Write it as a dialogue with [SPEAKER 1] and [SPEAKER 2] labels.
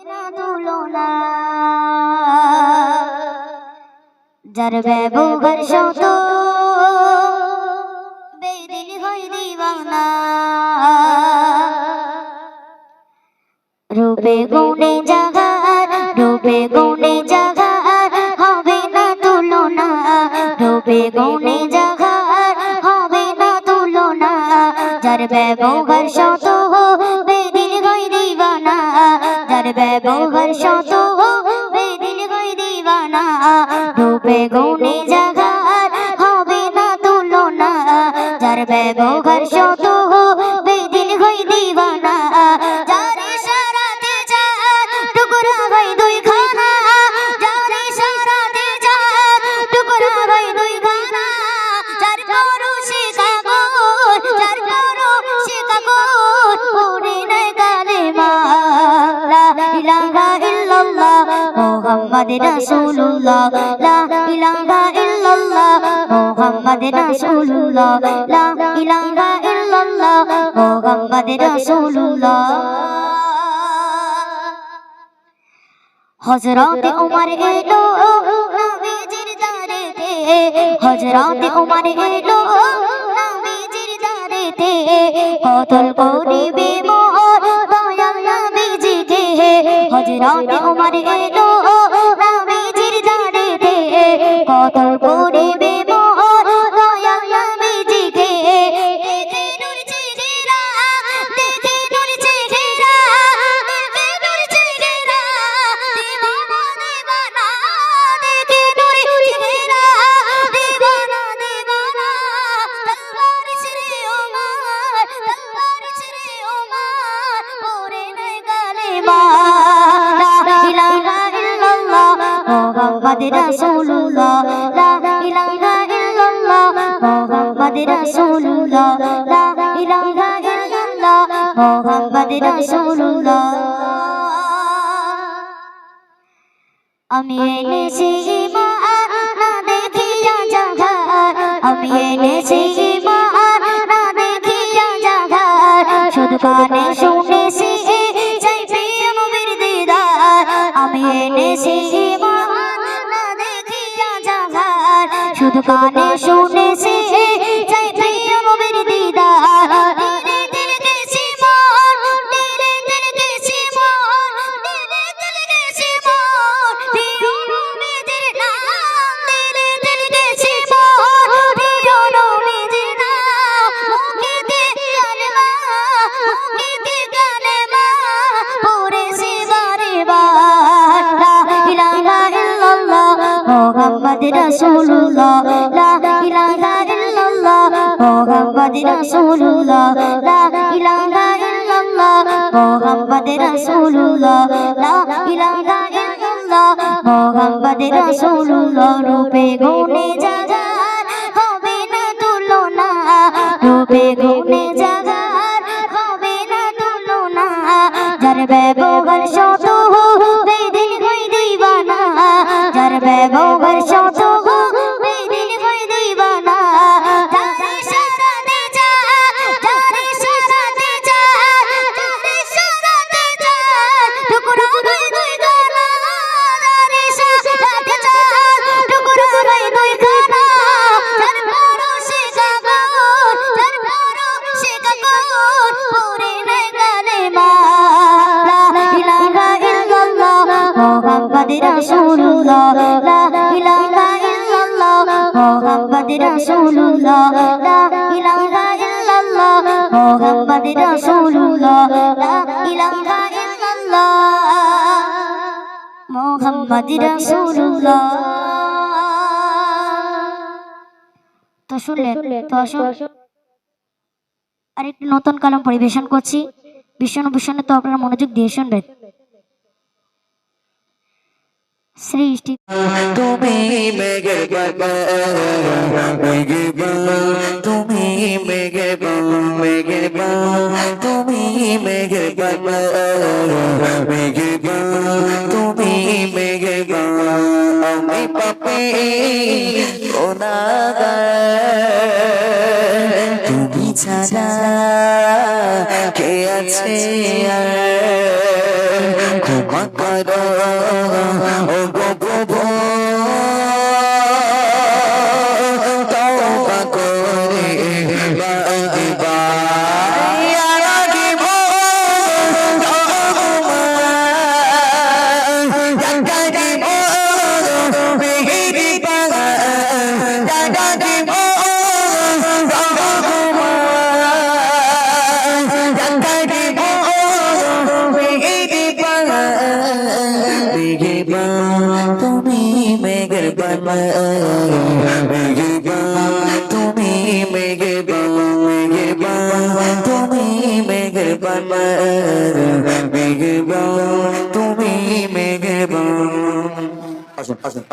[SPEAKER 1] না তুলনা যার ব্যবহার শত বেদিন হয় দিবানা রূপে গুণে জাগার রূপে গুণে জাগার হবে না তুলনা রূপে গুণে জাগার হবে না তুলনা যার ব্যবহার শত বেদিন হয় দিবানা যার ব্যবহার শত বেদিন হয় দিবানা রূপে গুণে জাগার হবে না তুলনা যার ব্যবহার শত বেদিন হয় দিবানা যার ইশারাতে চাঁদ টুকরা হয় দুই খানা যার ইশারাতে চাঁদ টুকরা হয় দুই খানা যার পরশে কাগজ যার পরশে কাগজ পড়ে নাই কালেমা লা ইলাহা ইল্লাল্লাহ মুহাম্মদ রাসূলুল্লাহ লা ইলাহা ইল্লাল্লাহ মুহাম্মদ রাসূলুল্লাহ লা ইলাহা ইল্লাল্লাহ মুহাম্মদ রাসূলুল্লাহ হযরত ওমর এলো নবীজির দারেতে হযরত ওমর এলো নবীজির দারেতে কতল করিবে মোর দয়াল নবীজিকে হযরত ওমর এলো নবীজির দারেতে কতল করিবে মোর দয়াল নবীজিকে দেখে নূর চেহারা দেখে নূর চেহারা দেখে নূর চেহারা দিবানা দিবানা দেখে নূর চেহারা দিবানা দিবানা তলবার ছেড়ে ওমর তলবার ছেড়ে ওমর পড়ে নাই কালেমা লা ইলাহা ইল্লাল্লাহ মুহাম্মদ রাসূলুল্লাহ লা ইলাহা ইল্লাল্লাহ মুহাম্মদ রাসূলুল্লাহ লা ইলাহা ইল্লাল্লাহ মুহাম্মদ রাসূলুল্লাহ আমি এনেছি ঈমান না দেখিয়া জাগার আমি এনেছি ঈমান না দেখিয়া জাগার শুধু কানে শুনেছি চাই প্রিয় নবীর দিদার আমি এনেছি ঈমান না দেখিয়া জাগার শুধু কানে শুনেছি চাই প্রিয় নবীর দিদার দিলে দিলে গেছি মন দিলে দিলে গেছি মন দিলে দিলে গেছি মন প্রিয় নবীর নাম দিলে দিলে গেছি মন প্রিয় নবীর নাম মুখেতে কালেমা মুখেতে কালেমা পড়েছি বারে বার লা ইলাহা ইল্লাল্লাহ মুহাম্মদ রাসূলুল্লাহ লা ইলাহা ইল্লাল্লাহ মুহাম্মদ রাসূলুল্লাহ লা ইলাহা ইল্লাল্লাহ মুহাম্মদ রাসূলুল্লাহ লা ইলাহা ইল্লাল্লাহ মুহাম্মদ রাসূলুল্লাহ রূপে গুণে জাগার হবে না তুলনা রূপে গুণে জাগার হবে না তুলনা যার ব্যবহার শত বেদিন হয় দিবানা যার ব্যবহার শত বেদিন হয় দিবানা যার ইশারাতে চাঁদ যার ইশারাতে চাঁদ যার ইশারাতে চাঁদ টুকরা হয় দুই খানা যার ইশারাতে চাঁদ টুকরা হয় দুই খানা যার পরশে কাগজ যার পরশে কাগজ পড়ে নাই কালেমা লা ইলাহা ইল্লাল্লাহ মুহাম্মদ রাসূলুল্লাহ লা ইলাহা ইল্লাল্লাহ মুহাম্মদ রাসূলুল্লাহ লা ইলাহা ইল্লাল্লাহ মুহাম্মদ রাসূলুল্লাহ লা ইলাহা ইল্লাল্লাহ মুহাম্মদ রাসূলুল্লাহ তো শুনলেন তো আসুন আরেকটি নতুন কালাম পরিবেশন করছি বিষ্ণু তো আপনারা মনোযোগ দিয়ে শুনবেন সৃষ্টি
[SPEAKER 2] তুমি মেঘের বাবা তুমি মেঘের তুমি মেঘের বাবা তুমি মেঘের আমি পাপি গুনাহগার তুমি ছাড়া কে আছে তওবা করো ও গো প্রভু তওবা করে তুমি মেঘরবান তুমি মেঘরবান তুমি মেঘরবান তুমি মেঘরবান আসুন আসুন